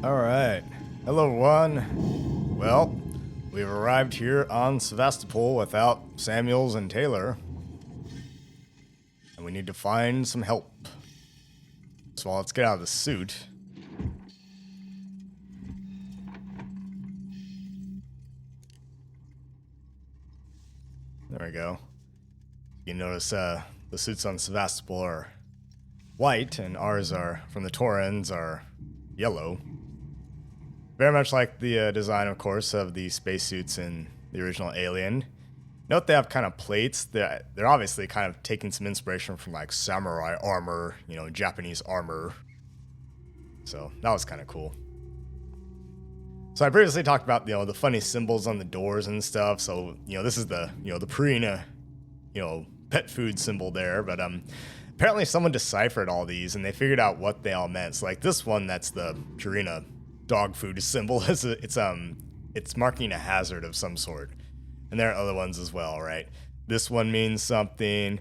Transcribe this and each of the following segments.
Alright. Hello, everyone. Well, we've arrived here on Sevastopol without Samuels and Taylor. And we need to find some help. So let's get out of the suit. There we go. You notice the suits on Sevastopol are white, and ours are, from the Taurans, are yellow. Very much like the design, of course, of the spacesuits in the original Alien. Note they have kind of plates. They're obviously kind of taking some inspiration from like samurai armor, you know, Japanese armor. So that was kind of cool. So I previously talked about, you know, the funny symbols on the doors and stuff. So, you know, this is the, you know, the Purina, you know, pet food symbol there. But apparently someone deciphered all these and they figured out what they all meant. So like this one, that's the Purina dog food symbol. It's marking a hazard of some sort. And there are other ones as well, right? This one means something.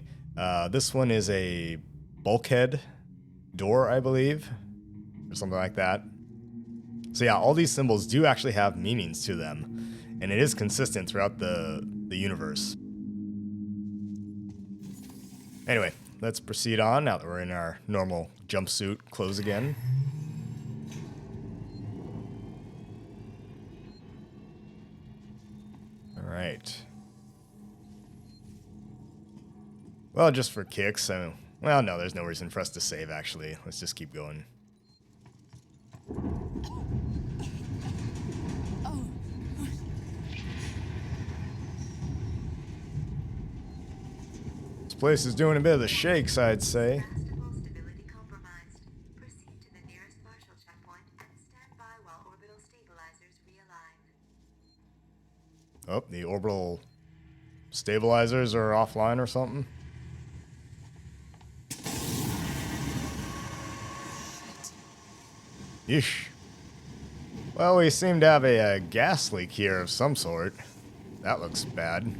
This one is a bulkhead door, I believe, or something like that. So yeah, all these symbols do actually have meanings to them, and it is consistent throughout the universe. Anyway, let's proceed on now that we're in our normal jumpsuit clothes again. Right. Well, just for kicks. Well, no, there's no reason for us to save, actually. Let's just keep going. This place is doing a bit of the shakes, I'd say. Sevastopol stability compromised. Proceed to the nearest partial checkpoint and stand by while orbital stabilizers realign. Oh, the orbital stabilizers are offline or something. Yeesh. Well, we seem to have a gas leak here of some sort. That looks bad.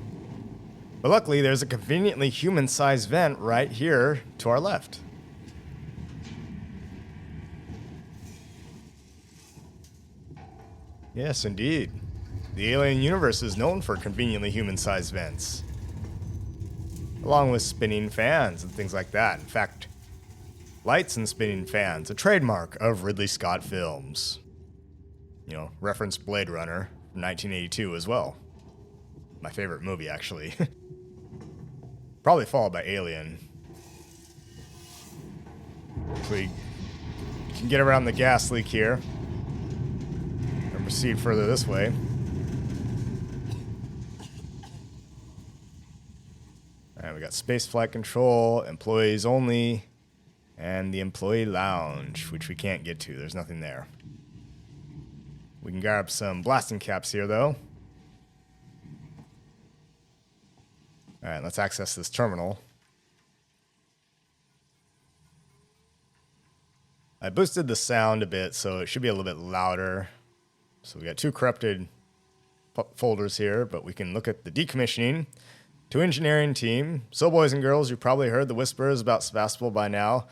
But luckily, there's a conveniently human-sized vent right here to our left. Yes, indeed. The alien universe is known for conveniently human-sized vents, along with spinning fans and things like that. In fact, lights and spinning fans, a trademark of Ridley Scott films. You know, reference Blade Runner from 1982 as well. My favorite movie, actually. Probably followed by Alien. If we can get around the gas leak here and proceed further this way. Alright, we got spaceflight control, employees only, and the employee lounge, which we can't get to. There's nothing there. We can grab some blasting caps here, though. Alright, let's access this terminal. I boosted the sound a bit, so it should be a little bit louder. So we got two corrupted folders here, but we can look at the decommissioning. To engineering team. So boys and girls, you've probably heard the whispers about Sevastopol by now,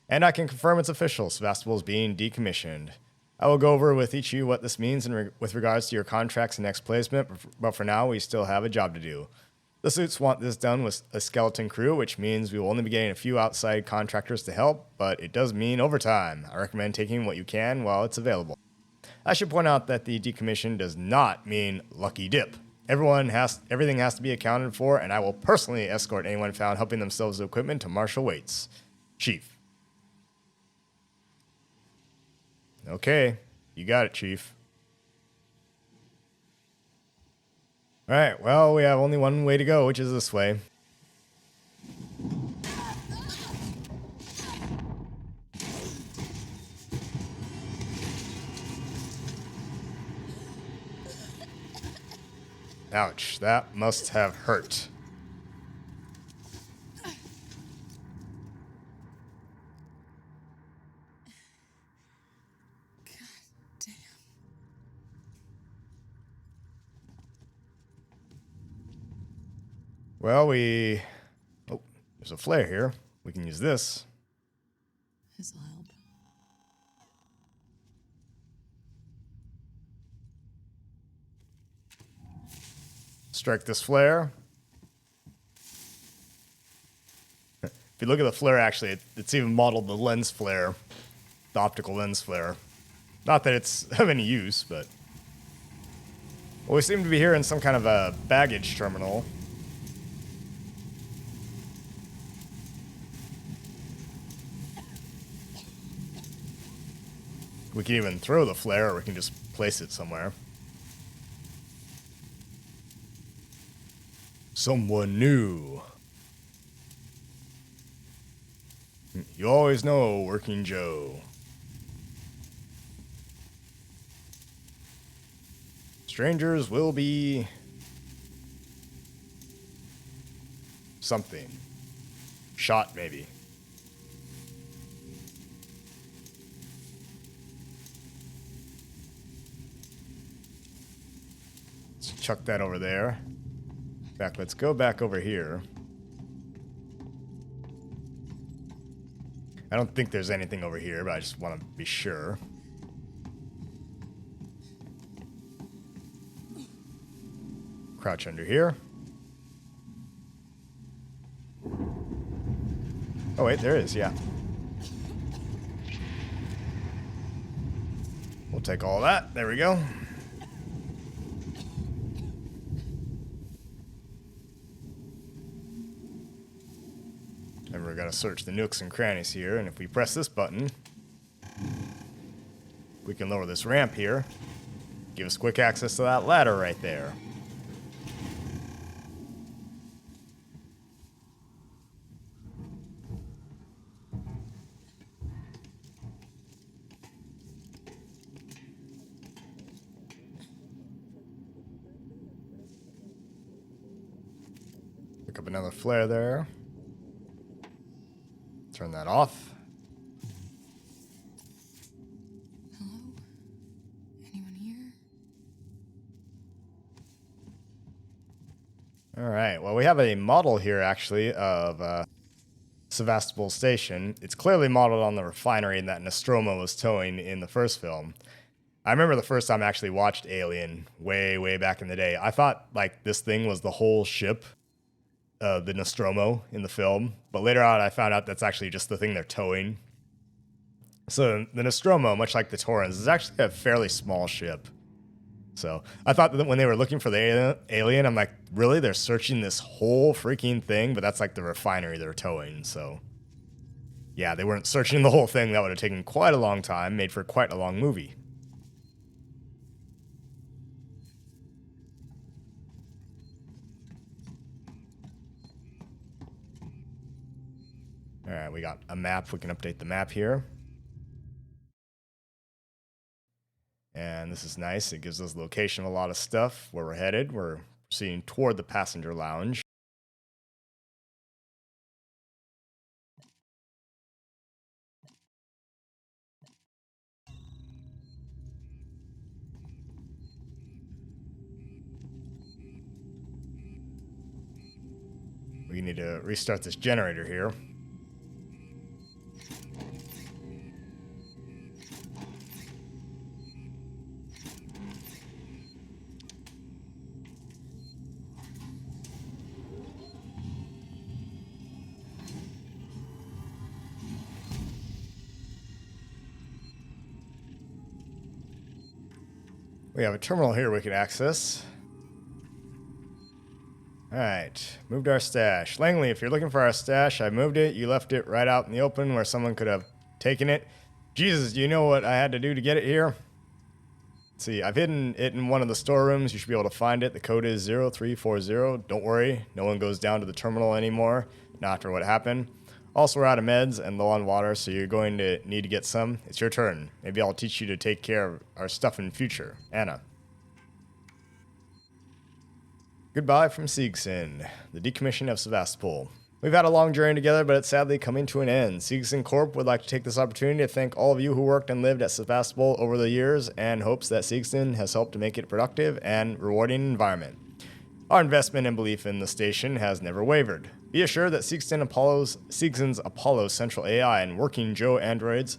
and I can confirm it's official. Sevastopol is being decommissioned. I will go over with each of you what this means with regards to your contracts and next placement, but for now, we still have a job to do. The suits want this done with a skeleton crew, which means we will only be getting a few outside contractors to help, but it does mean overtime. I recommend taking what you can while it's available. I should point out that the decommission does not mean lucky dip. Everything has to be accounted for, and I will personally escort anyone found helping themselves to equipment to Marshal Waits. Chief. Okay, you got it, Chief. Alright, well, we have only one way to go, which is this way. Ouch, that must have hurt. Well, oh, there's a flare here. We can use this. This'll help. Strike this flare. If you look at the flare, actually, it's even modeled the lens flare, the optical lens flare. Not that it's of any use, but... Well, we seem to be here in some kind of a baggage terminal. We can even throw the flare, or we can just place it somewhere. Someone new. You always know, Working Joe. Strangers will be... something. Shot, maybe. Let's chuck that over there. Let's go back over here. I don't think there's anything over here, but I just want to be sure. Crouch under here. Oh wait, there is, yeah. We'll take all that. There we go. And we're gonna search the nooks and crannies here, and if we press this button, we can lower this ramp here. Give us quick access to that ladder right there. Pick up another flare there. Turn that off. Hello? Anyone here? All right. Well, we have a model here, actually, of Sevastopol Station. It's clearly modeled on the refinery that Nostromo was towing in the first film. I remember the first time I actually watched Alien, way, way back in the day. I thought, like, this thing was the whole ship, the Nostromo in the film, but later on I found out that's actually just the thing they're towing. So the Nostromo, much like the Torrens, is actually a fairly small ship. So I thought that when they were looking for the alien, I'm like, really? They're searching this whole freaking thing? But that's like the refinery they're towing, so... Yeah, they weren't searching the whole thing. That would have taken quite a long time, made for quite a long movie. All right, we got a map. We can update the map here. And this is nice. It gives us the location of a lot of stuff, where we're headed. We're proceeding toward the passenger lounge. We need to restart this generator here. We have a terminal here we can access. Alright, moved our stash. Langley, if you're looking for our stash, I moved it. You left it right out in the open where someone could have taken it. Jesus, do you know what I had to do to get it here? Let's see, I've hidden it in one of the storerooms. You should be able to find it. The code is 0340. Don't worry, no one goes down to the terminal anymore. Not after what happened. Also, we're out of meds and low on water, so you're going to need to get some. It's your turn. Maybe I'll teach you to take care of our stuff in future. Anna. Goodbye from Siegson, the decommission of Sevastopol. We've had a long journey together, but it's sadly coming to an end. Siegson Corp would like to take this opportunity to thank all of you who worked and lived at Sevastopol over the years and hopes that Siegson has helped to make it a productive and rewarding environment. Our investment and belief in the station has never wavered. Be assured that Seegson's Apollo Central AI and Working Joe androids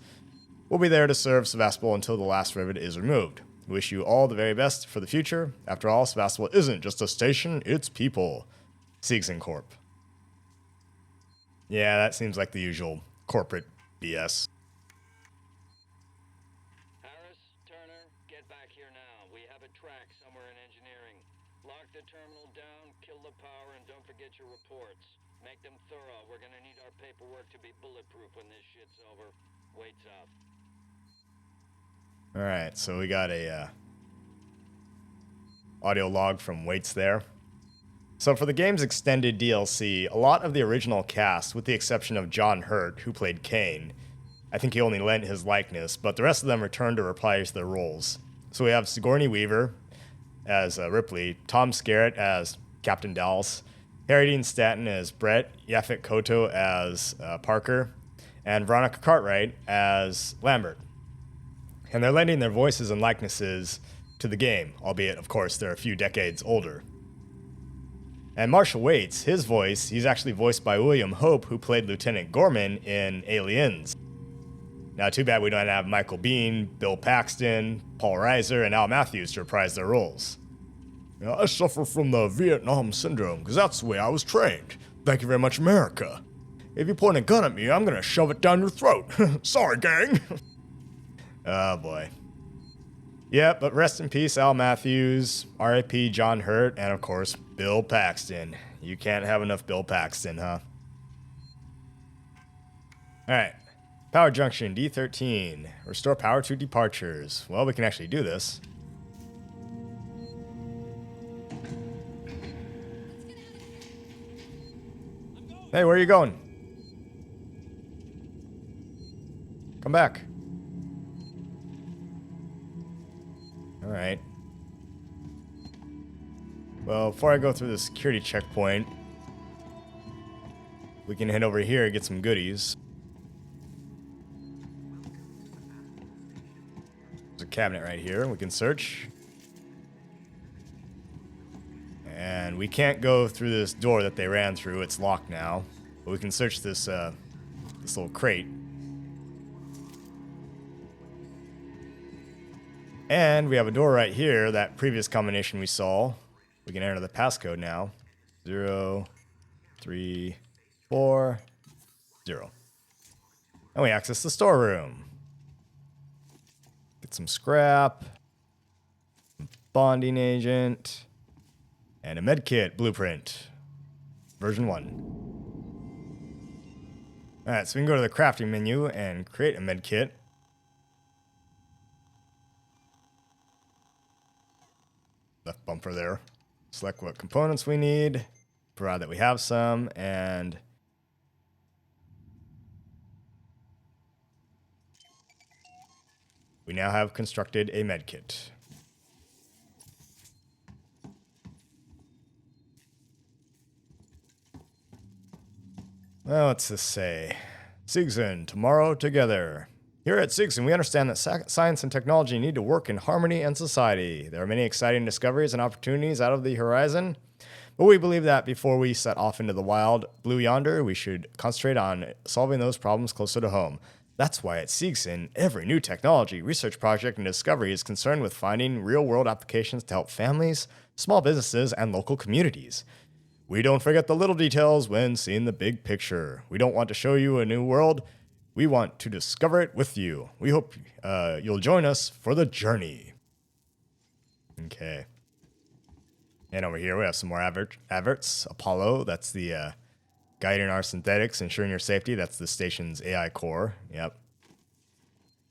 will be there to serve Sevastopol until the last rivet is removed. We wish you all the very best for the future. After all, Sevastopol isn't just a station, it's people. Seegson Corp. Yeah, that seems like the usual corporate BS. Harris, Turner, get back here now. We have a track somewhere in engineering. Lock the terminal down, kill the power, and don't forget your reports. Make them thorough. We're gonna need our paperwork to be bulletproof when this shit's over. Waits up. Alright, so we got a audio log from Waits there. So for the game's extended DLC, a lot of the original cast, with the exception of John Hurt, who played Kane, I think he only lent his likeness, but the rest of them returned to reprise their roles. So we have Sigourney Weaver as Ripley, Tom Skerritt as Captain Dallas, Harry Dean Stanton as Brett, Yaphet Kotto as Parker, and Veronica Cartwright as Lambert. And they're lending their voices and likenesses to the game, albeit, of course, they're a few decades older. And Marshall Waits, his voice, he's actually voiced by William Hope, who played Lieutenant Gorman in Aliens. Now, too bad we don't have Michael Biehn, Bill Paxton, Paul Reiser, and Al Matthews to reprise their roles. You know, I suffer from the Vietnam syndrome, because that's the way I was trained. Thank you very much, America. If you point a gun at me, I'm gonna shove it down your throat. Sorry, gang. Oh, boy. Yeah, but rest in peace, Al Matthews, R.I.P. John Hurt, and of course, Bill Paxton. You can't have enough Bill Paxton, huh? Alright. Power junction, D13. Restore power to departures. Well, we can actually do this. Hey, where are you going? Come back. Alright. Well, before I go through the security checkpoint, we can head over here and get some goodies. There's a cabinet right here we can search. And we can't go through this door that they ran through. It's locked now. But we can search this this little crate. And we have a door right here, that previous combination we saw. We can enter the passcode now. 0, 3, 4, 0. And we access the storeroom. Get some scrap, bonding agent, and a medkit blueprint. Version 1. Alright, so we can go to the crafting menu and create a medkit. Left bumper there. Select what components we need, provide that we have some, and we now have constructed a medkit. Well, what's this say? Seegson, tomorrow together. Here at Seegson, we understand that science and technology need to work in harmony and society. There are many exciting discoveries and opportunities out of the horizon, but we believe that before we set off into the wild blue yonder, we should concentrate on solving those problems closer to home. That's why at Seegson, every new technology, research project, and discovery is concerned with finding real-world applications to help families, small businesses, and local communities. We don't forget the little details when seeing the big picture. We don't want to show you a new world. We want to discover it with you. We hope you'll join us for the journey. Okay. And over here we have some more adverts. Apollo, that's the guiding our synthetics, ensuring your safety. That's the station's AI core. Yep.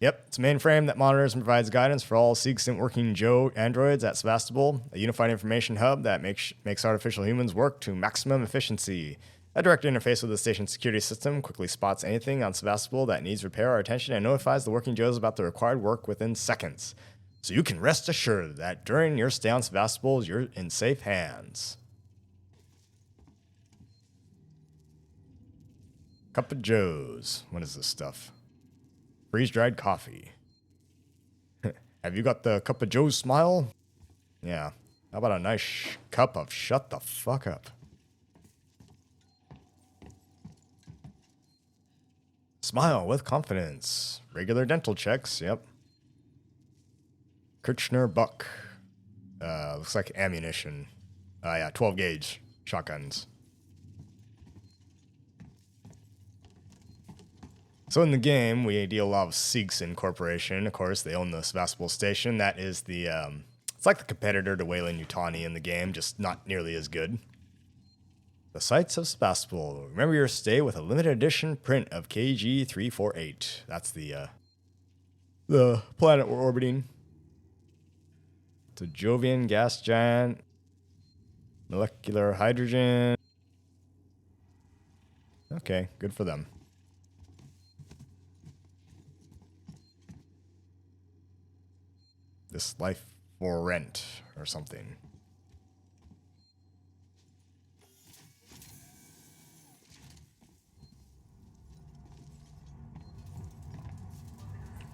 It's a mainframe that monitors and provides guidance for all Seegson working Joe androids at Sevastopol, a unified information hub that makes artificial humans work to maximum efficiency. A direct interface with the station's security system quickly spots anything on Sevastopol that needs repair or attention and notifies the working Joes about the required work within seconds. So you can rest assured that during your stay on Sevastopol, you're in safe hands. Cup of Joes. What is this stuff? Freeze-dried coffee. Have you got the Cup of Joe's smile? Yeah, How about a nice cup of shut the fuck up? Smile with confidence. Regular dental checks, yep. Kirchner Buck. Looks like ammunition. Yeah, 12 gauge shotguns. So in the game, we deal a lot with Seegson Corporation. Of course, they own the Sevastopol station. That is the, it's like the competitor to Weyland-Yutani in the game, just not nearly as good. The sights of Sevastopol. Remember your stay with a limited edition print of KG-348. That's the planet we're orbiting. It's a Jovian gas giant. Molecular hydrogen. Okay, good for them. This life for rent or something.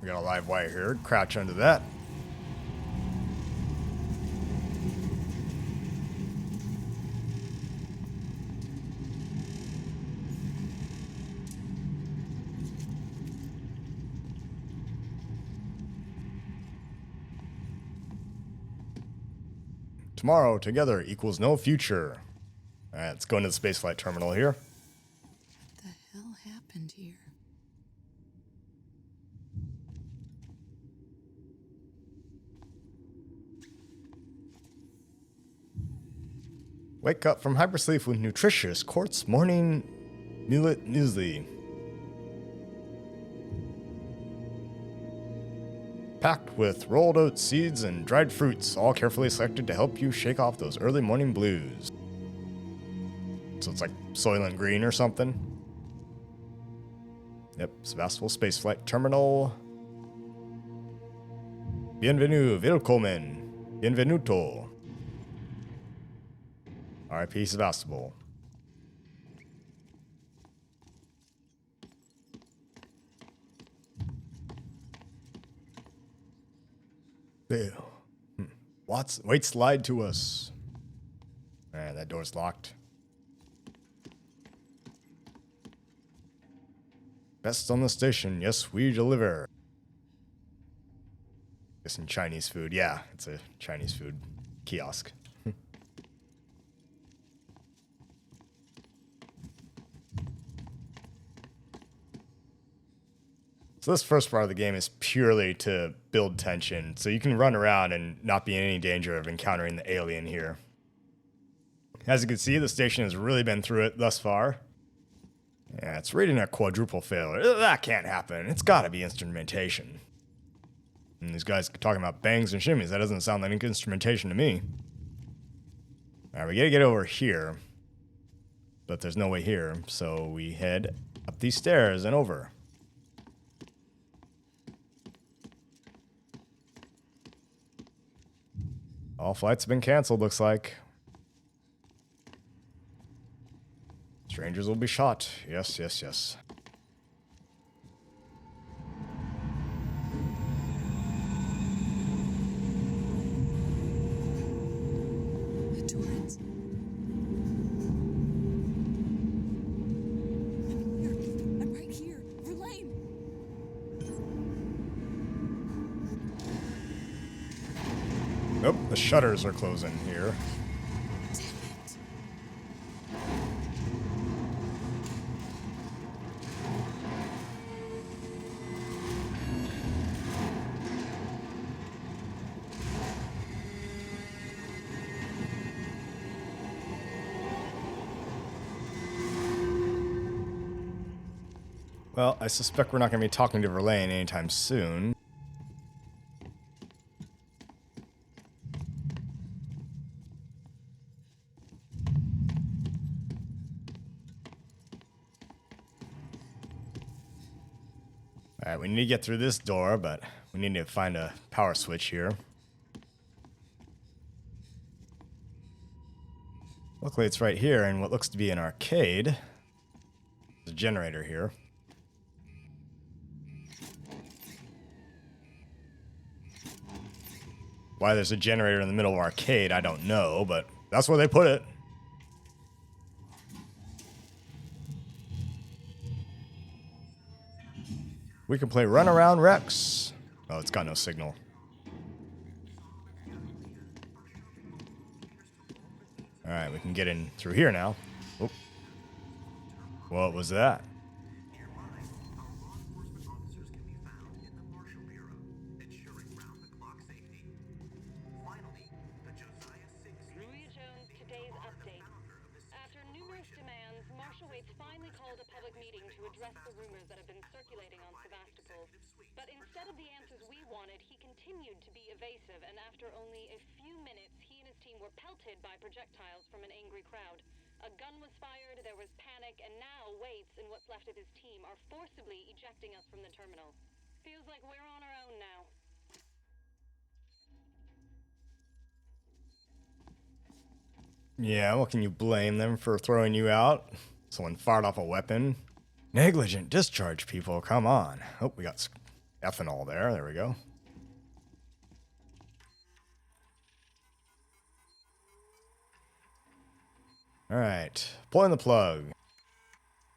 We got a live wire here. Crouch under that. Tomorrow together equals no future. All right, let's go into the spaceflight terminal here. What the hell happened here? Wake up from hypersleep with nutritious quartz morning millet muesli. Packed with rolled oat seeds and dried fruits, all carefully selected to help you shake off those early morning blues. So it's like Soylent Green or something. Yep, Sevastopol Spaceflight Terminal. Bienvenue, willkommen, bienvenuto. RIP Sevastopol. Wait, slide to us. Alright, that door's locked. Best on the station. Yes, we deliver. Guessing Chinese food. Yeah, it's a Chinese food kiosk. So this first part of the game is purely to build tension, so you can run around and not be in any danger of encountering the alien here. As you can see, the station has really been through it thus far. Yeah, it's reading a quadruple failure. That can't happen. It's gotta be instrumentation. And these guys talking about bangs and shimmies. That doesn't sound like instrumentation to me. Alright, we gotta get over here. But there's no way here, so we head up these stairs and over. All flights have been canceled, looks like. Strangers will be shot. Yes, yes, yes. The Torrens. I'm right here. Verlaine! Nope, the shutters are closing here. Damn it. Well, I suspect we're not going to be talking to Verlaine anytime soon. Alright, we need to get through this door, but we need to find a power switch here. Luckily, it's right here in what looks to be an arcade. There's a generator here. Why there's a generator in the middle of arcade, I don't know, but that's where they put it. We can play Run Around Rex. Oh, it's got no signal. Alright, we can get in through here now. Oh. What was that? Today's update. After numerous demands, Marshal Waits finally called a public meeting to address the rumors that have been circulating on Sevastopol. But instead of the answers we wanted, he continued to be evasive, and after only a few minutes, he and his team were pelted by projectiles from an angry crowd. A gun was fired, there was panic, and now Waits and what's left of his team are forcibly ejecting us from the terminal. Feels like we're on our own now. Yeah, well, can you blame them for throwing you out? Someone fired off a weapon. Negligent discharge, people, come on. Oh, we got ethanol there. There we go. All right, pulling the plug.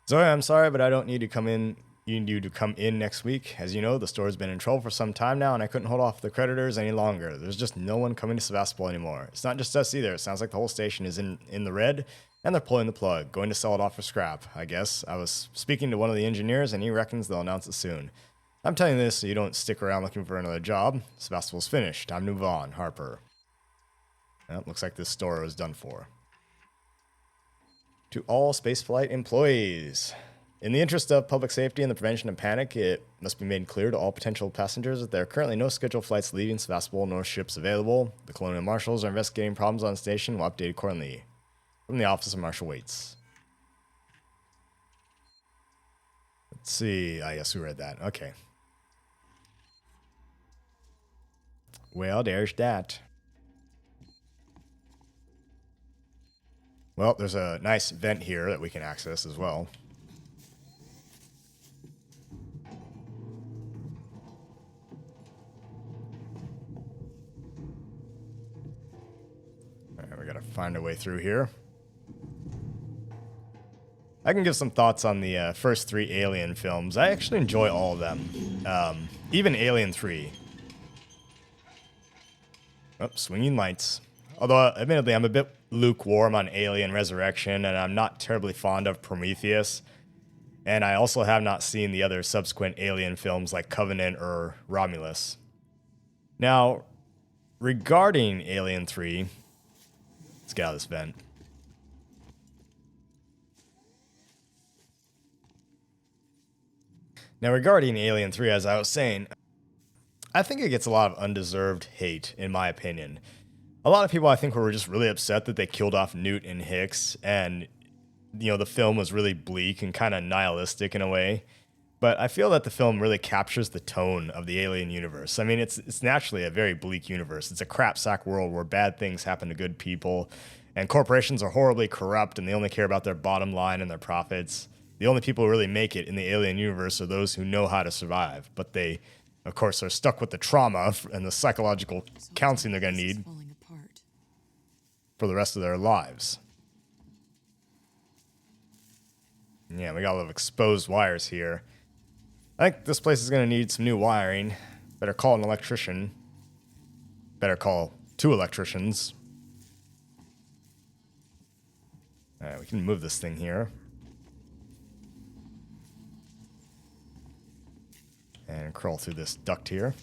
Zoe, I'm sorry, but I don't need to come in. You need you to come in next week. As you know, the store's been in trouble for some time now, and I couldn't hold off the creditors any longer. There's just no one coming to Sevastopol anymore. It's not just us either. It sounds like the whole station is in the red, and they're pulling the plug, going to sell it off for scrap, I guess. I was speaking to one of the engineers, and he reckons they'll announce it soon. I'm telling you this so you don't stick around looking for another job. Sevastopol's finished. Time to move on. Harper. Well, looks like this store is done for. To all spaceflight employees. In the interest of public safety and the prevention of panic, it must be made clear to all potential passengers that there are currently no scheduled flights leaving Sevastopol, nor ships available. The Colonial Marshals are investigating problems on station and will update accordingly. From the Office of Marshal Waits. Let's see. I guess we read that. Okay. Well, there's that. Well, there's a nice vent here that we can access as well. Alright, we gotta find a way through here. I can give some thoughts on the first 3 Alien films. I actually enjoy all of them. Even Alien 3. Oh, swinging lights. Although, admittedly, I'm a bit lukewarm on Alien Resurrection, and I'm not terribly fond of Prometheus. And I also have not seen the other subsequent Alien films like Covenant or Romulus. Now, regarding Alien 3, let's get out of this vent. Now, regarding Alien 3, as I was saying, I think it gets a lot of undeserved hate, in my opinion. A lot of people, I think, were just really upset that they killed off Newt and Hicks, and, you know, the film was really bleak and kind of nihilistic in a way. But I feel that the film really captures the tone of the Alien universe. I mean, it's naturally a very bleak universe. It's a crapsack world where bad things happen to good people, and corporations are horribly corrupt, and they only care about their bottom line and their profits. The only people who really make it in the Alien universe are those who know how to survive, but they, of course, are stuck with the trauma and the psychological counseling they're going to need for the rest of their lives. Yeah, we got a lot of exposed wires here. I think this place is going to need some new wiring. Better call an electrician. Better call 2 electricians. Alright, we can move this thing here. And crawl through this duct here.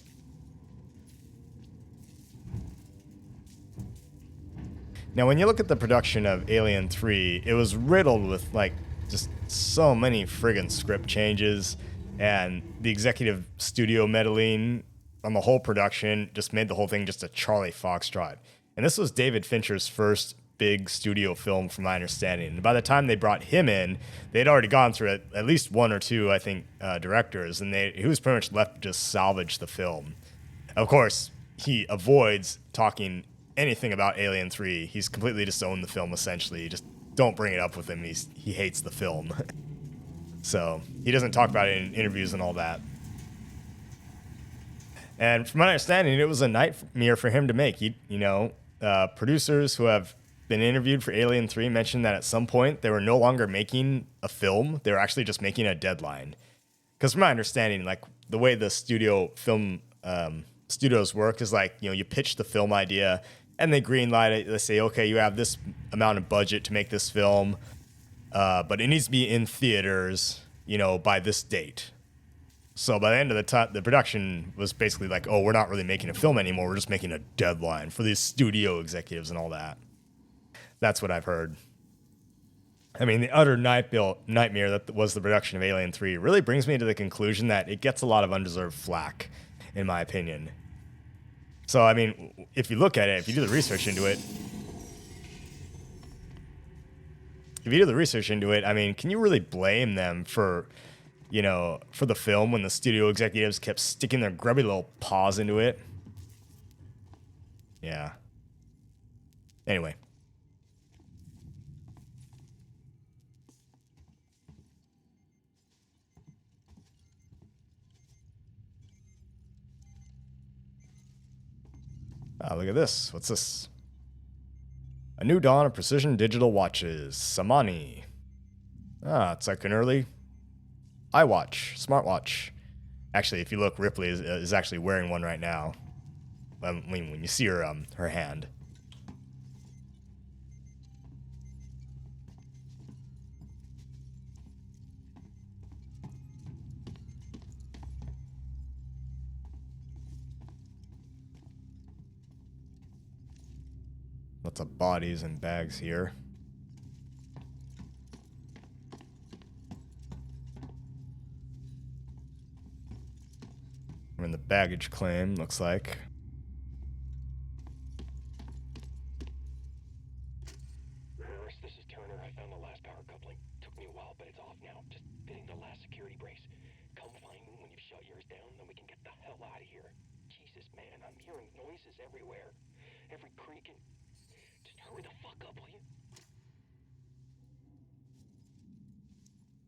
Now, when you look at the production of Alien 3, it was riddled with, like, just so many friggin' script changes, and the executive studio meddling on the whole production just made the whole thing just a Charlie Foxtrot. And this was David Fincher's first big studio film, from my understanding. And by the time they brought him in, they'd already gone through at least 1 or 2, I think, directors, and he was pretty much left to just salvage the film. Of course, he avoids talking anything about Alien 3. He's completely disowned the film, essentially. Just don't bring it up with him. He hates the film. So he doesn't talk about it in interviews and all that. And from my understanding, it was a nightmare for him to make. Producers who have been interviewed for Alien 3 mentioned that at some point they were no longer making a film; they were actually just making a deadline. Because from my understanding, like the way the studios work is like, you pitch the film idea and they greenlight it. They say, okay, you have this amount of budget to make this film, but it needs to be in theaters, by this date. So by the end of the time, the production was basically like, oh, we're not really making a film anymore. We're just making a deadline for these studio executives and all that. That's what I've heard. I mean, the utter nightmare that was the production of Alien 3 really brings me to the conclusion that it gets a lot of undeserved flack, in my opinion. So, I mean, if you look at it, if you do the research into it, I mean, can you really blame them for the film when the studio executives kept sticking their grubby little paws into it? Yeah. Anyway. Ah, look at this. What's this? A new dawn of precision digital watches. Samani. Ah, it's like an early iWatch, smartwatch. Actually, if you look, Ripley is actually wearing one right now. I mean, when you see her hand. Lots of bodies and bags here. We're in the baggage claim, looks like. Reverse, this is Turner. I found the last power coupling. Took me a while, but it's off now. Just fitting the last security brace. Come find me when you've shut yours down, then we can get the hell out of here. Jesus, man, I'm hearing noises everywhere. Every creak and... Just hurry the fuck up, will you?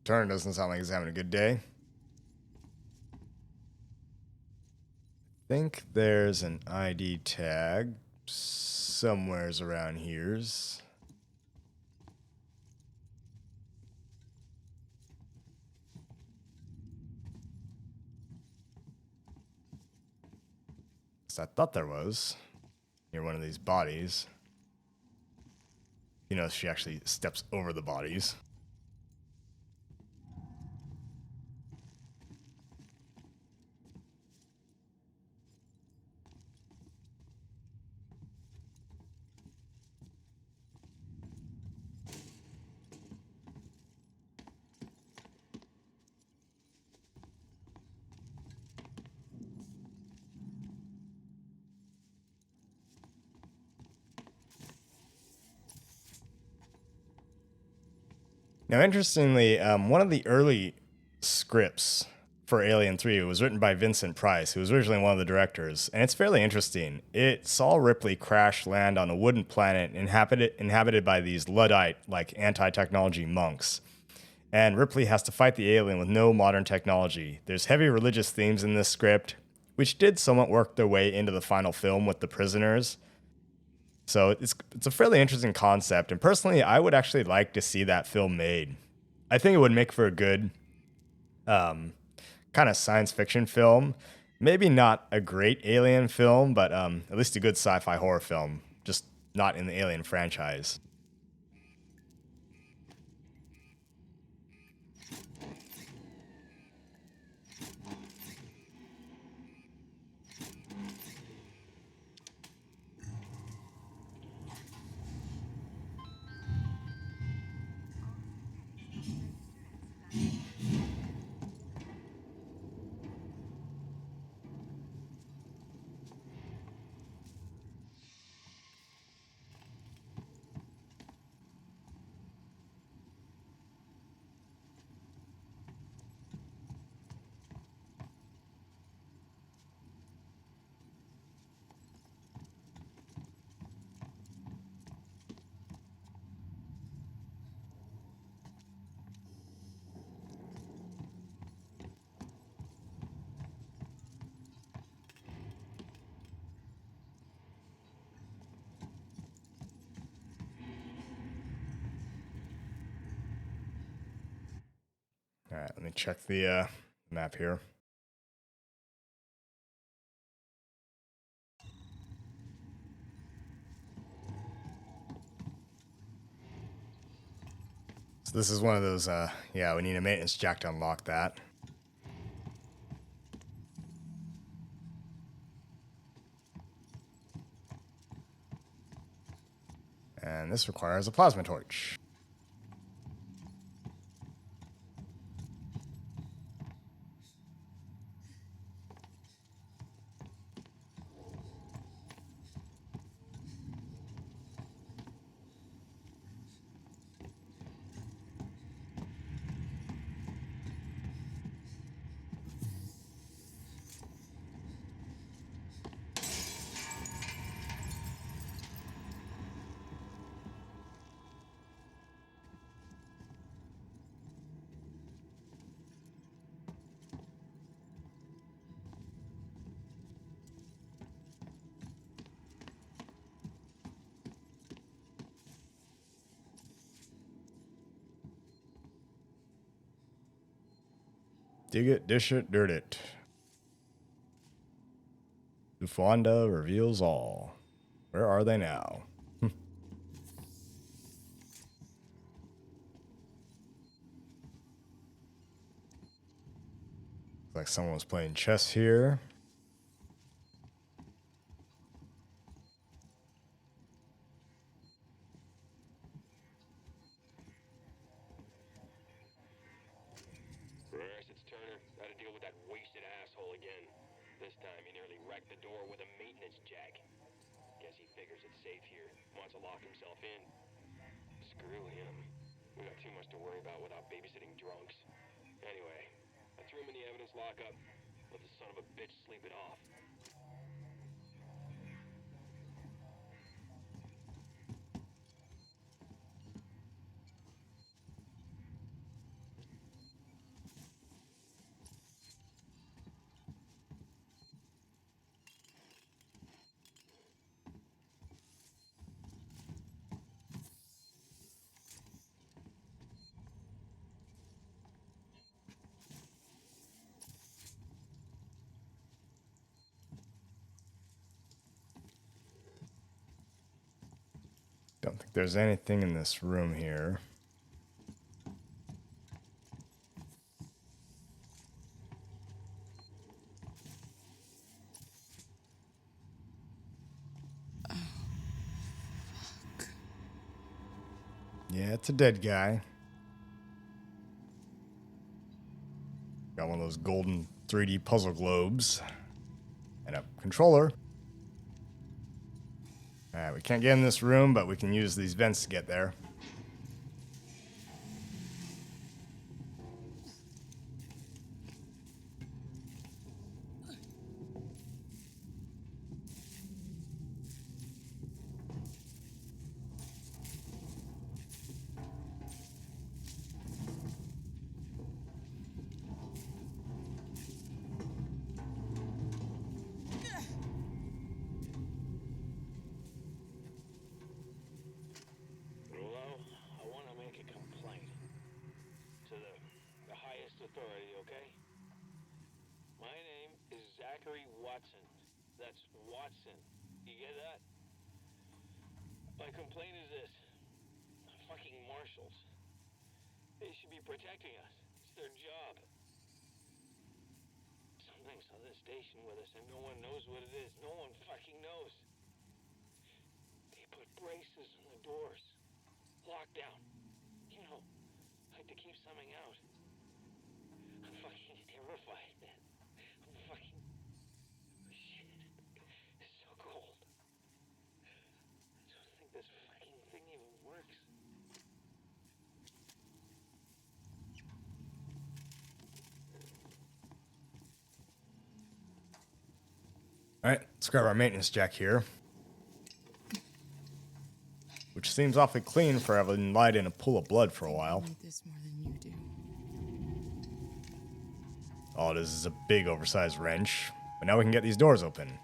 Turner doesn't sound like he's having a good day. I think there's an ID tag somewheres around here's. So I thought there was near one of these bodies. She actually steps over the bodies. Now, interestingly, one of the early scripts for Alien 3 was written by Vincent Price, who was originally one of the directors, and it's fairly interesting. It saw Ripley crash land on a wooden planet inhabited by these Luddite, like anti-technology monks. And Ripley has to fight the alien with no modern technology. There's heavy religious themes in this script, which did somewhat work their way into the final film with the prisoners. So it's a fairly interesting concept, and personally, I would actually like to see that film made. I think it would make for a good kind of science fiction film. Maybe not a great alien film, but at least a good sci-fi horror film, just not in the Alien franchise. Alright, let me check the map here. So this is one of those, yeah, we need a maintenance jack to unlock that. And this requires a plasma torch. Dig it, dish it, dirt it. Ufanda reveals all. Where are they now? Like someone was playing chess here. Reverse, it's Turner. Gotta deal with that wasted asshole again. This time he nearly wrecked the door with a maintenance jack. Guess he figures it's safe here. Wants to lock himself in. Screw him. We got too much to worry about without babysitting drunks. Anyway, I threw him in the evidence lockup. Let the son of a bitch sleep it off. Don't think there's anything in this room here. Yeah, it's a dead guy. Got one of those golden 3D puzzle globes. And a controller. Alright, we can't get in this room, but we can use these vents to get there. Watson. That's Watson. You get that? My complaint is this. Fucking marshals. They should be protecting us. It's their job. Something's on this station with us and no one knows what it is. No one fucking knows. They put braces on the doors. Lockdown. You know, like to keep something out. I'm fucking terrified, man. I'm fucking... Shit. It's so cold. I don't think this fucking thing even works. Alright, let's grab our maintenance jack here. Which seems awfully clean for having lied in a pool of blood for a while. I need this more than you do. All it is a big oversized wrench. But now we can get these doors open.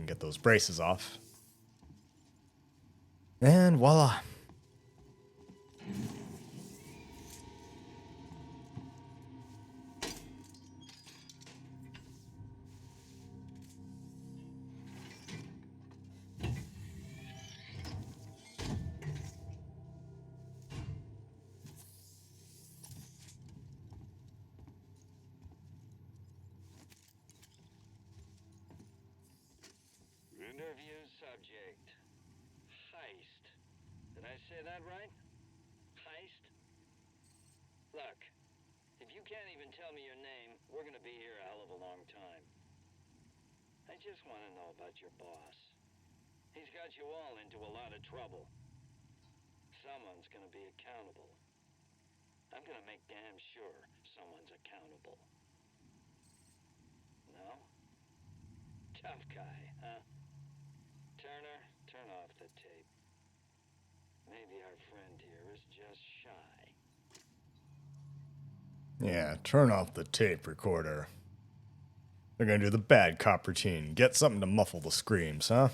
can get those braces off. And voila. Interview subject. Heist. Did I say that right? Heist? Look, if you can't even tell me your name, we're gonna be here a hell of a long time. I just want to know about your boss. He's got you all into a lot of trouble. Someone's gonna be accountable. I'm gonna make damn sure someone's accountable. No? Tough guy, huh? Turner, turn off the tape. Maybe our friend here is just shy. Yeah, turn off the tape recorder. They're gonna do the bad cop routine. Get something to muffle the screams, huh?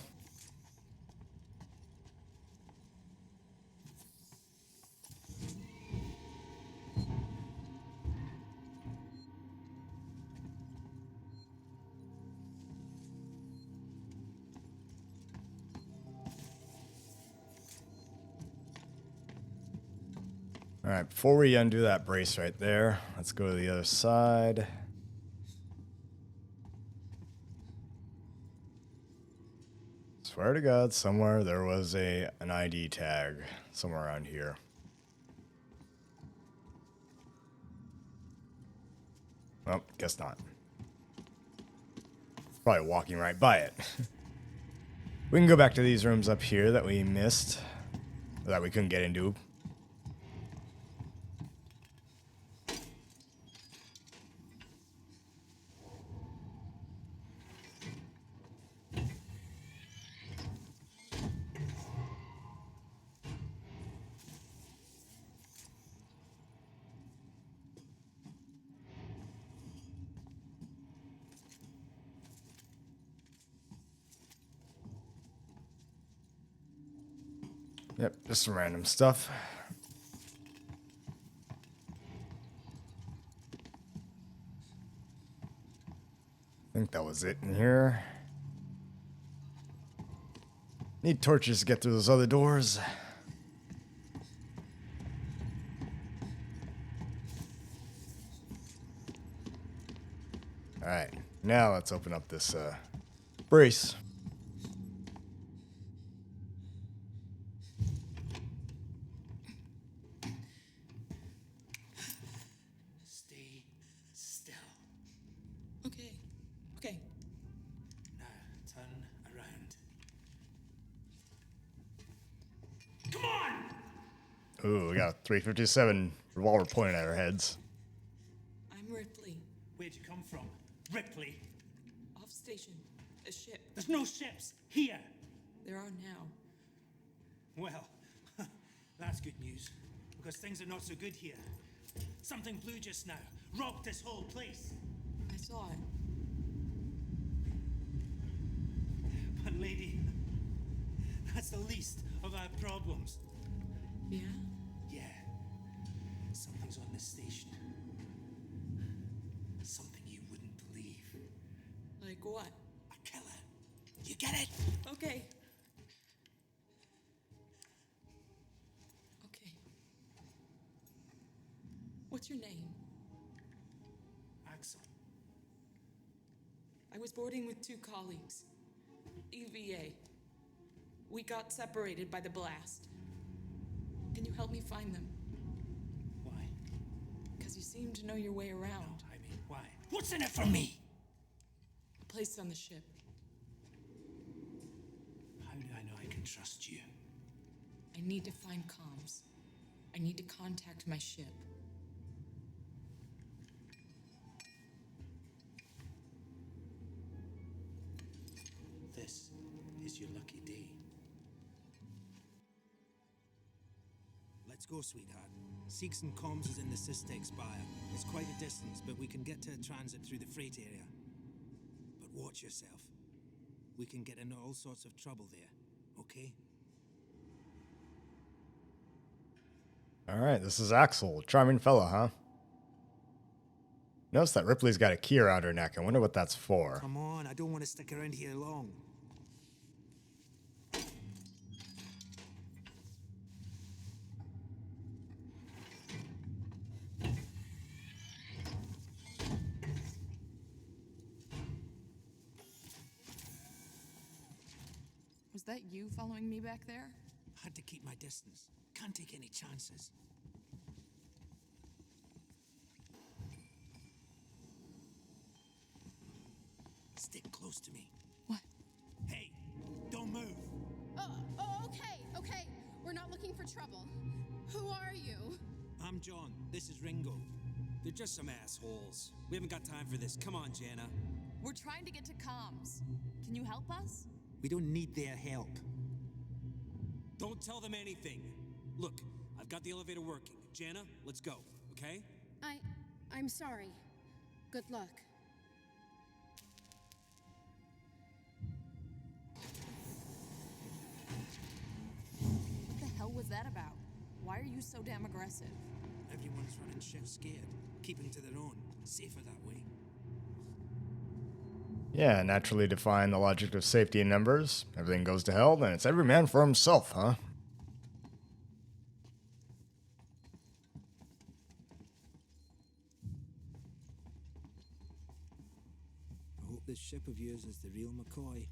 Alright, before we undo that brace right there, let's go to the other side. Swear to God, somewhere there was an ID tag somewhere around here. Well, guess not. Probably walking right by it. We can go back to these rooms up here that we missed, or that we couldn't get into. Yep, just some random stuff. I think that was it in here. Need torches to get through those other doors. Alright, now let's open up this brace. Stay still. Okay. Okay. Now turn around. Come on! Ooh, we got a 357 revolver pointed at our heads. I'm Ripley. Where'd you come from? Ripley. Off station. A ship. There's no ships here. There are now. Well, that's good news, because things are not so good here. Something blue just now. Rocked this whole place. I saw it. But lady, that's the least of our problems. Yeah? Yeah. Something's on this station. Something you wouldn't believe. Like what? A killer. You get it? Okay. Okay. What's your name? Axel. I was boarding with 2 colleagues. EVA. We got separated by the blast. Can you help me find them? Why? Because you seem to know your way around. I mean, why? What's in it for me? A place on the ship. How do I know I can trust you? I need to find comms. I need to contact my ship. This is your lucky day. Let's go, sweetheart. Seeks and comms is in the Systex Spire. It's quite a distance, but we can get to a transit through the freight area. But watch yourself. we can get into all sorts of trouble there, okay? Alright, this is Axel. Charming fella, huh? Notice that Ripley's got a key around her neck. I wonder what that's for. Come on, I don't want to stick around here long. Was that you following me back there? Had to keep my distance. Can't take any chances. Stick close to me. What? Hey, don't move. Okay. We're not looking for trouble. Who are you? I'm John. This is Ringo. They're just some assholes. We haven't got time for this. Come on, Jana. We're trying to get to comms. Can you help us? We don't need their help. Don't tell them anything. Look, I've got the elevator working. Jana, let's go, okay? I'm sorry. Good luck. What the hell was that about? Why are you so damn aggressive? Everyone's running shit scared. Keeping to their own. Safer that way. Yeah, naturally define the logic of safety in numbers. Everything goes to hell, then it's every man for himself, huh? I hope this ship of yours is the real McCoy.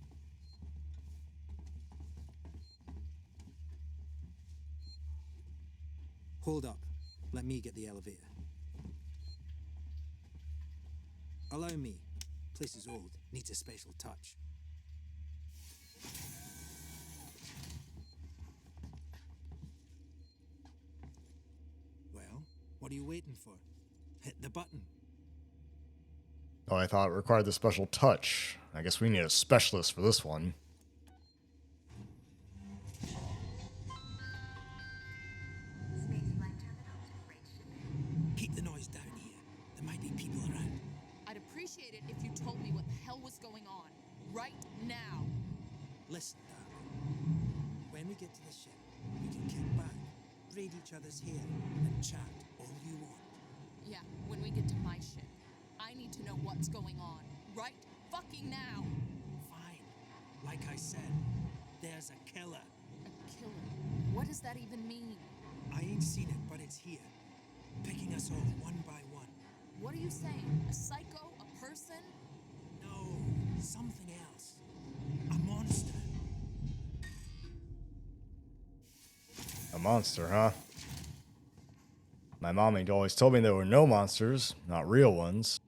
Hold up. Let me get the elevator. Allow me. Place is old. Needs a special touch. Well, what are you waiting for? Hit the button. Oh, I thought it required the special touch. I guess we need a specialist for this one. Spaceflight terminal to freight shipping. Keep the noise down here. There might be people around. I'd appreciate it if you told me what the hell was going on. Right now. Listen, darling. When we get to the ship, we can kick back, braid each other's hair, and chat all you want. Yeah, when we get to my ship. I need to know what's going on. Right fucking now. Fine. Like I said, there's a killer. A killer? What does that even mean? I ain't seen it, but it's here. Picking us off one by one. What are you saying? A psycho? A person? No, something else. A monster. A monster, huh? My mommy always told me there were no monsters, not real ones.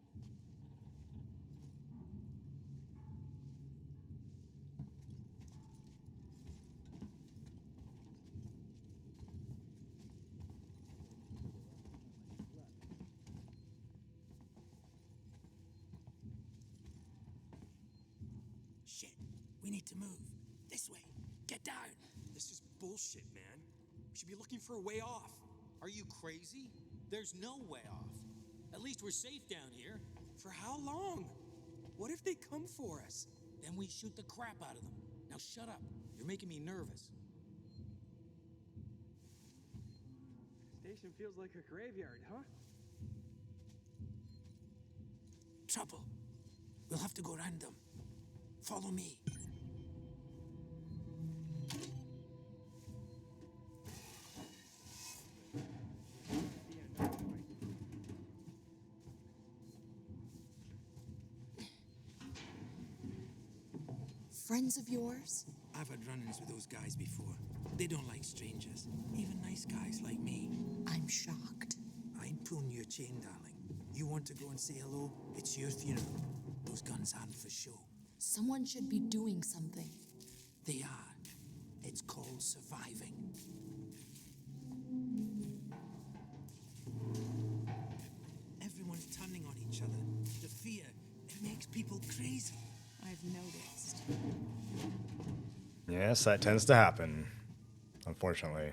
Shit. We need to move. This way. Get down. This is bullshit, man. We should be looking for a way off. Are you crazy? There's no way off. At least we're safe down here. For how long? What if they come for us? Then we shoot the crap out of them. Now shut up. You're making me nervous. Station feels like a graveyard, huh? Trouble. We'll have to go round them. Follow me. Friends of yours? I've had run-ins with those guys before. They don't like strangers, even nice guys like me. I'm shocked. I ain't pulling your chain, darling. You want to go and say hello? It's your funeral. Those guns aren't for show. Someone should be doing something. They are. It's called surviving. Everyone's turning on each other. The fear, it makes people crazy. I've noticed. Yes, that tends to happen, unfortunately.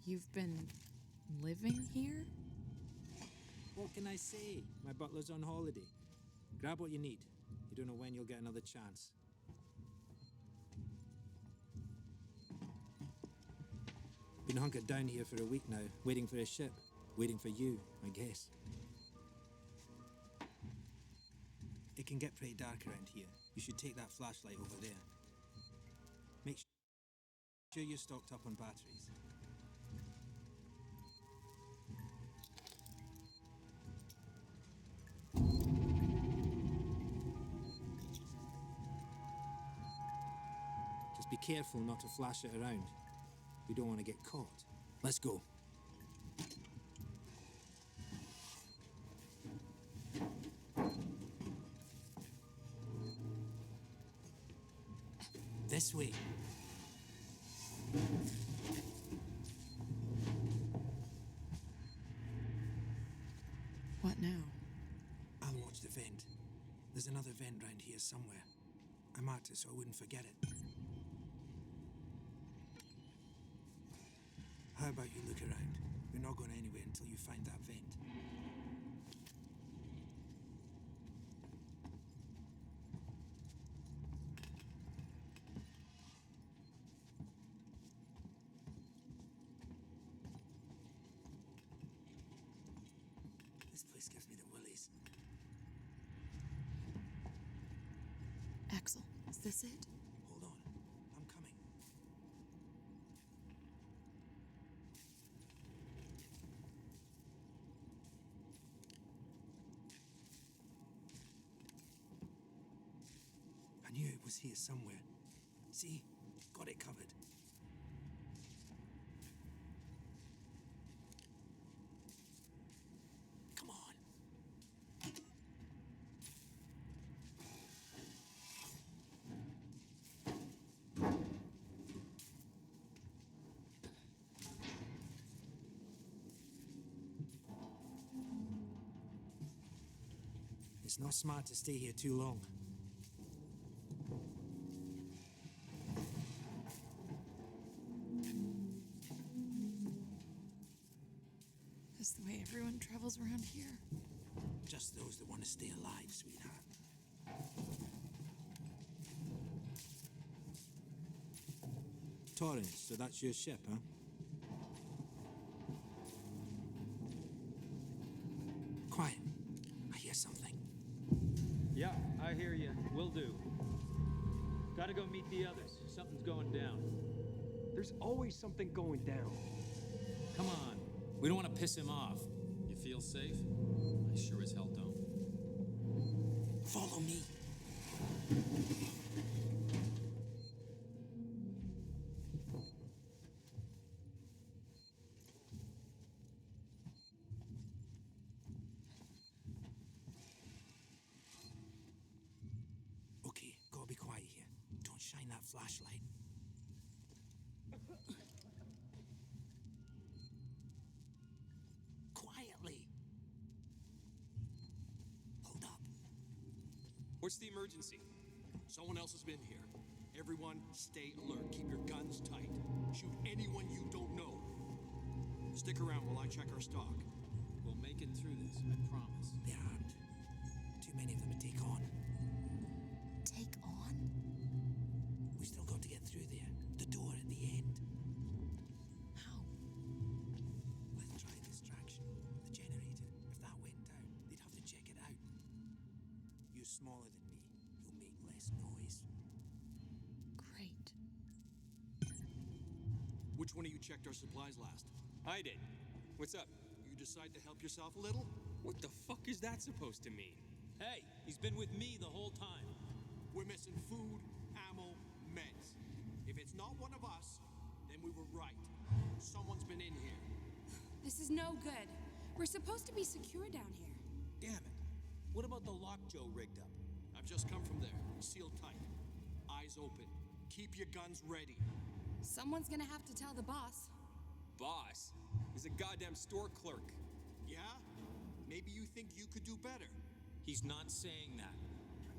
You've been living here? What can I say? My butler's on holiday. Grab what you need. You don't know when you'll get another chance. Been hunkered down here for a week now, waiting for a ship. Waiting for you, I guess. It can get pretty dark around here. You should take that flashlight over there. Make sure you're stocked up on batteries. Just be careful not to flash it around. We don't want to get caught. Let's go. This way. What now? I'll watch the vent. There's another vent round here somewhere. I marked it so I wouldn't forget it. How about you look around? We're not going anywhere until you find that vent. This place gives me the willies. Axel, is this it? Hold on. I'm coming. I knew it was here somewhere. See? Got it covered. Come on. It's not smart to stay here too long. That's the way everyone travels around here. Just those that want to stay alive, sweetheart. Torrance, so that's your ship, huh? Quiet. I hear something. Yeah, I hear you. Will do. Gotta go meet the others. Something's going down. There's always something going down. Come on. We don't want to piss him off. You feel safe? I sure as hell don't. Follow me. Okay, gotta be quiet here. Don't shine that flashlight. Quietly. Hold up. What's the emergency? Someone else has been here. Everyone, stay alert. Keep your guns tight. Shoot anyone you don't know. Stick around while I check our stock. We'll make it through this, I promise. They're armed. Too many of them to take on. Take on? We still got to get through there. The door at the end. How? Let's try distraction. The generator. If that went down, they'd have to check it out. You're smaller than me. You'll make less noise. Great. Which one of you checked our supplies last? I did. What's up? You decide to help yourself a little? What the fuck is that supposed to mean? Hey, he's been with me the whole time. We're missing food, ammo, meds. If it's not one of us, then we were right. Someone's been in here. This is no good. We're supposed to be secure down here. Damn it. What about the lock Joe rigged up? I've just come from there. Sealed tight. Eyes open. Keep your guns ready. Someone's gonna have to tell the boss. Boss? He's a goddamn store clerk. Yeah? Maybe you think you could do better. He's not saying that.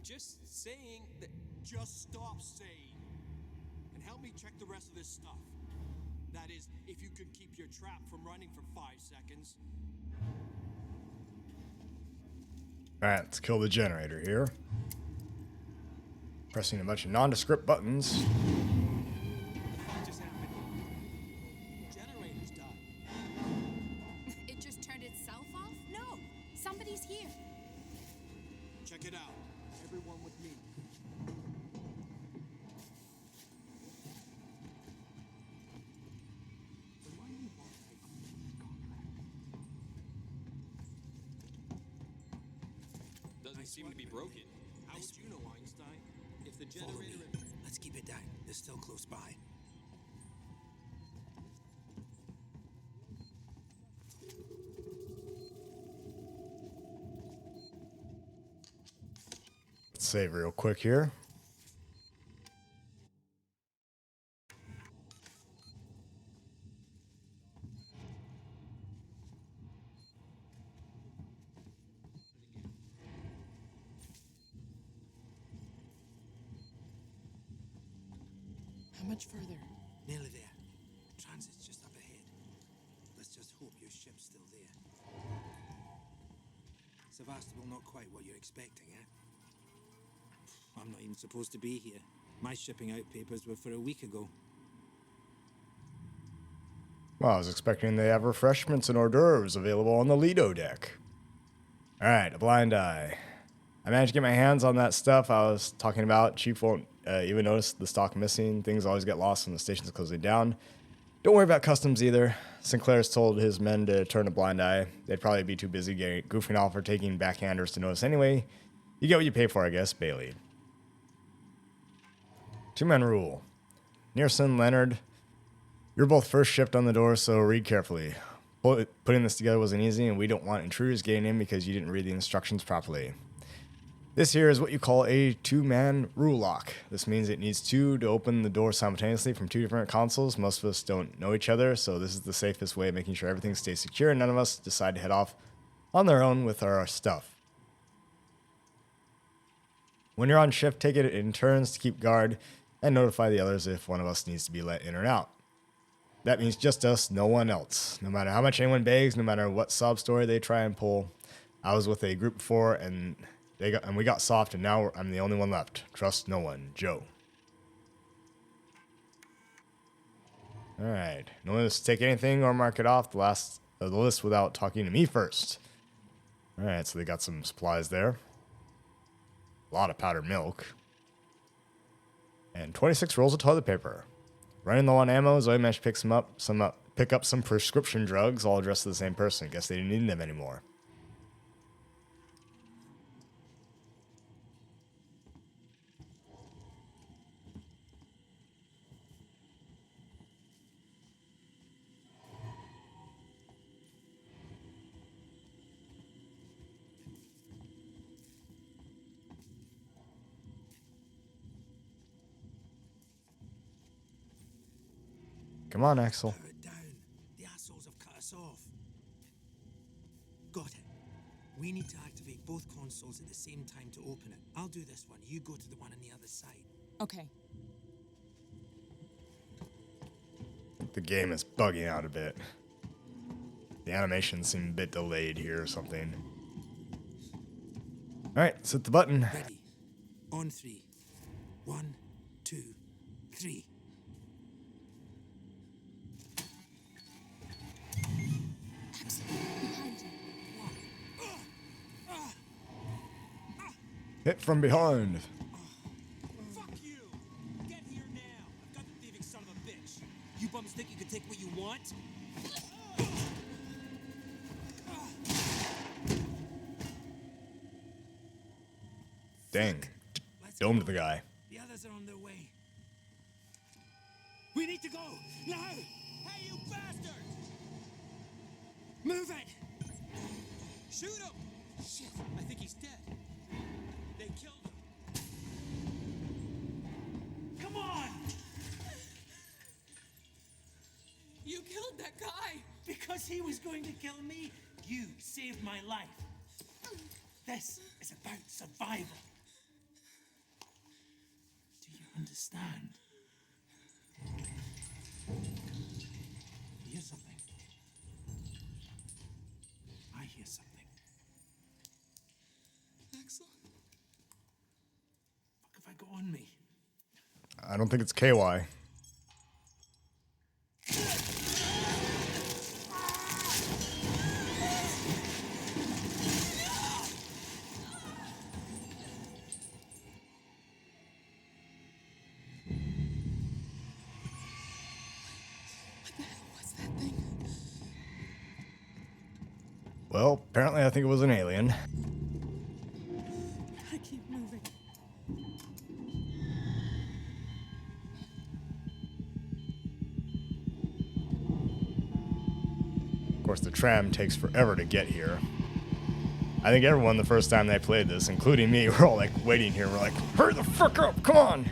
Just saying that. Just stop saying. And help me check the rest of this stuff. That is, if you can keep your trap from running for 5 seconds. Alright, let's kill the generator here. Pressing a bunch of nondescript buttons. What just happened? Generator's died. It just turned itself off? No, somebody's here. Check it out. Everyone with me. Doesn't seem to be broken. How would you know, Einstein? If the Follow me. generator... Let's keep it down. They're still close by. Let's save real quick here. How much further? Nearly there. Transit's just up ahead. Let's just hope your ship's still there. Sevastopol not quite what you're expecting, eh? I'm not even supposed to be here. My shipping out papers were for a week ago. Well, I was expecting they have refreshments and hors d'oeuvres available on the Lido deck. Alright, a blind eye. I managed to get my hands on that stuff I was talking about. Chief won't even notice the stock missing. Things always get lost when the station's closing down. Don't worry about customs either. Sinclair's told his men to turn a blind eye. They'd probably be too busy goofing off or taking backhanders to notice anyway. You get what you pay for, I guess. Bailey. Two-man rule. Nearson, Leonard, you're both first shift on the door, so read carefully. Putting this together wasn't easy, and we don't want intruders getting in because you didn't read the instructions properly. This here is what you call a two-man rule lock. This means it needs two to open the door simultaneously from two different consoles. Most of us don't know each other, so this is the safest way of making sure everything stays secure and none of us decide to head off on their own with our stuff. When you're on shift, take it in turns to keep guard and notify the others if one of us needs to be let in or out. That means just us, no one else. No matter how much anyone begs, no matter what sob story they try and pull. I was with a group before, and we got soft, and now I'm the only one left. Trust no one. Joe. Alright. No one has to take anything or mark it off the list without talking to me first. Alright, so they got some supplies there. A lot of powdered milk. And 26 rolls of toilet paper. Running low on ammo, Zoe managed to pick up some prescription drugs, all addressed to the same person. Guess they didn't need them anymore. Come on, Axel. Power it down. The assholes have cut us off. Got it. We need to activate both consoles at the same time to open it. I'll do this one. You go to the one on the other side. Okay. The game is bugging out a bit. The animations seem a bit delayed here or something. Alright, let's hit the button. Ready. On three. 1, 2, 3. Hit from behind. Fuck you! Get here now! I've got the thieving son of a bitch! You bums think you can take what you want? Dang. Domed the guy. The others are on their way. We need to go! Now! Hey, you bastard! Move it! Shoot him! Shit, I think he's dead. They killed him. Come on! You killed that guy! Because he was going to kill me, you saved my life. This is about survival. Do you understand? Hear something? I hear something. got on me. I don't think it's KY. Well, apparently I think it was an alien. I keep moving. Of course, the tram takes forever to get here. I think everyone the first time they played this, including me, we're all like waiting here. We're like, hurry the fuck up, come on!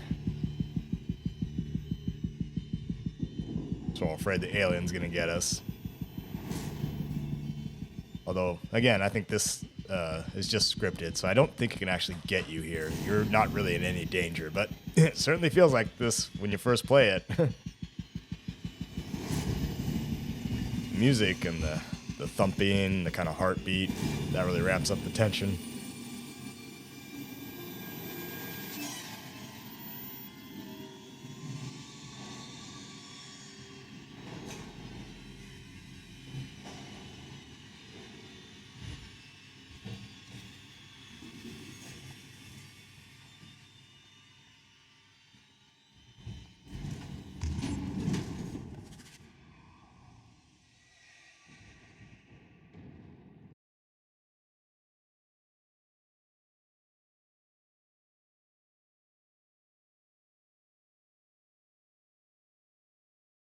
So I'm afraid the alien's gonna get us. Although, again, I think this is just scripted, so I don't think it can actually get you here. You're not really in any danger, but it certainly feels like this when you first play it. Music and the thumping, the kind of heartbeat, that really ramps up the tension.